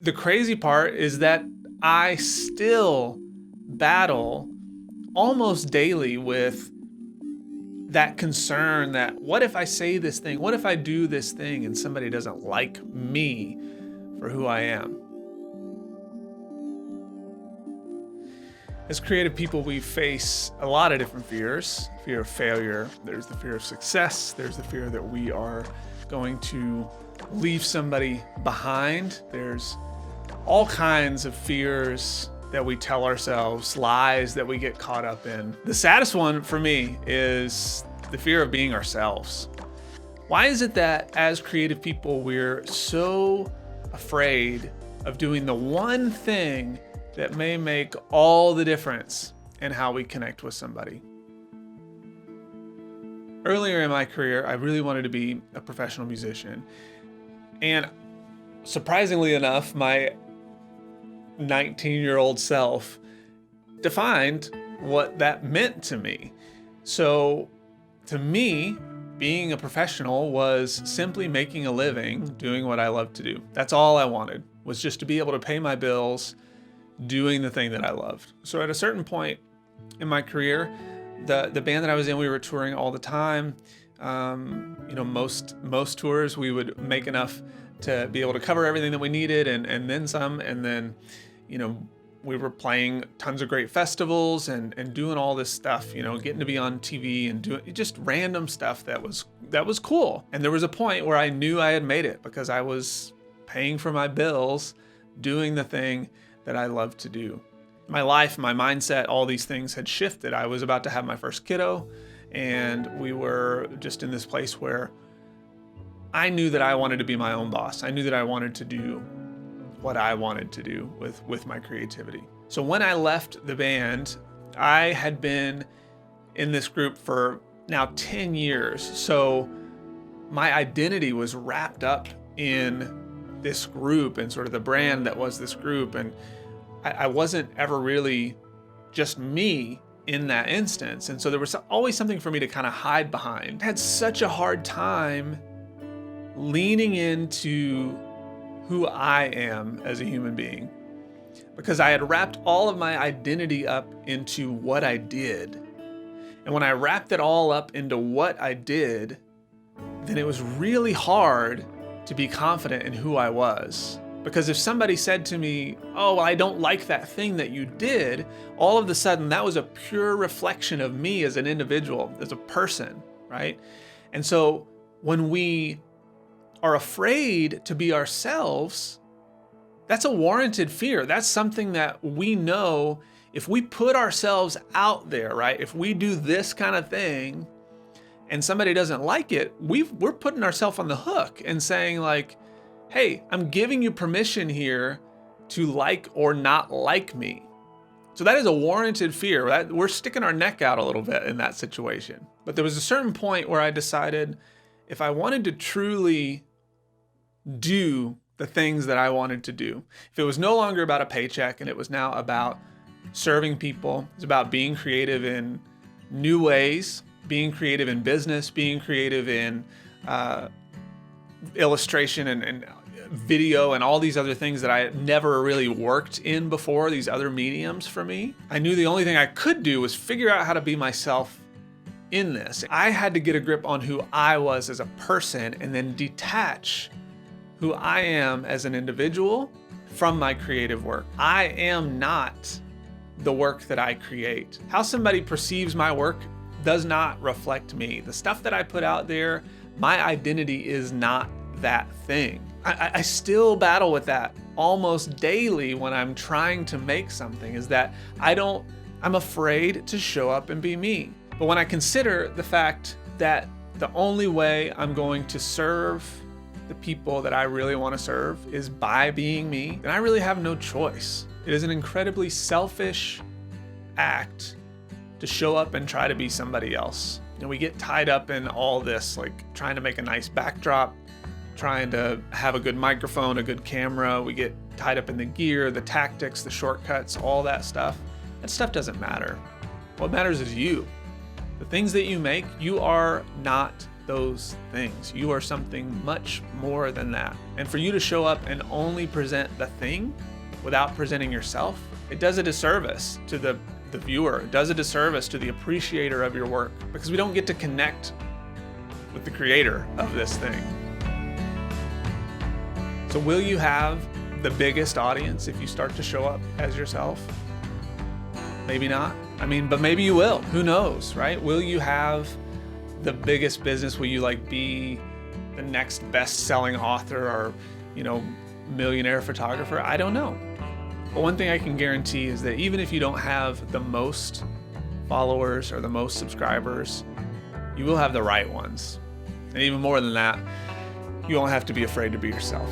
The crazy part is that I still battle almost daily with that concern that what if I say this thing? What if I do this thing and somebody doesn't like me for who I am? As creative people, we face a lot of different fears. Fear of failure, there's the fear of success, there's the fear that we are going to leave somebody behind. There's all kinds of fears that we tell ourselves, lies that we get caught up in. The saddest one for me is the fear of being ourselves. Why is it that as creative people, we're so afraid of doing the one thing that may make all the difference in how we connect with somebody? Earlier in my career, I really wanted to be a professional musician. And surprisingly enough, my 19-year-old self defined what that meant to me. So to me, being a professional was simply making a living doing what I love to do. That's all I wanted, was just to be able to pay my bills doing the thing that I loved. So at a certain point in my career, the band that I was in, we were touring all the time. Most tours we would make enough to be able to cover everything that we needed and then some. And then, we were playing tons of great festivals and doing all this stuff, getting to be on TV and doing just random stuff that was cool. And there was a point where I knew I had made it because I was paying for my bills, doing the thing that I love to do. My life, my mindset, all these things had shifted. I was about to have my first kiddo, and we were just in this place where I knew that I wanted to be my own boss. I knew that I wanted to do what I wanted to do with my creativity. So when I left the band, I had been in this group for now 10 years. So my identity was wrapped up in this group and sort of the brand that was this group. And I wasn't ever really just me in that instance. And so there was always something for me to kind of hide behind. I had such a hard time leaning into who I am as a human being because I had wrapped all of my identity up into what I did. And when I wrapped it all up into what I did, then it was really hard to be confident in who I was. Because if somebody said to me, "Oh, I don't like that thing that you did," all of a sudden that was a pure reflection of me as an individual, as a person, right? And so when we are afraid to be ourselves, that's a warranted fear. That's something that we know if we put ourselves out there, right? If we do this kind of thing and somebody doesn't like it, we're putting ourselves on the hook and saying like, "Hey, I'm giving you permission here to like or not like me." So that is a warranted fear. We're sticking our neck out a little bit in that situation. But there was a certain point where I decided if I wanted to truly do the things that I wanted to do, if it was no longer about a paycheck and it was now about serving people, it's about being creative in new ways, being creative in business, being creative in illustration and video and all these other things that I had never really worked in before, these other mediums for me. I knew the only thing I could do was figure out how to be myself in this. I had to get a grip on who I was as a person and then detach who I am as an individual from my creative work. I am not the work that I create. How somebody perceives my work does not reflect me. The stuff that I put out there, my identity is not that thing. I still battle with that almost daily when I'm trying to make something, is that I'm afraid to show up and be me. But when I consider the fact that the only way I'm going to serve the people that I really want to serve is by being me, then I really have no choice. It is an incredibly selfish act to show up and try to be somebody else. And we get tied up in all this, like trying to make a nice backdrop, trying to have a good microphone, a good camera. We get tied up in the gear, the tactics, the shortcuts, all that stuff. That stuff doesn't matter. What matters is you. The things that you make, you are not those things. You are something much more than that. And for you to show up and only present the thing without presenting yourself, it does a disservice to the viewer. It does a disservice to the appreciator of your work, because we don't get to connect with the creator of this thing. So will you have the biggest audience if you start to show up as yourself? Maybe not. I mean, but maybe you will. Who knows, right? Will you have the biggest business? Will you be the next best-selling author or, millionaire photographer? I don't know. But one thing I can guarantee is that even if you don't have the most followers or the most subscribers, you will have the right ones. And even more than that, you won't have to be afraid to be yourself.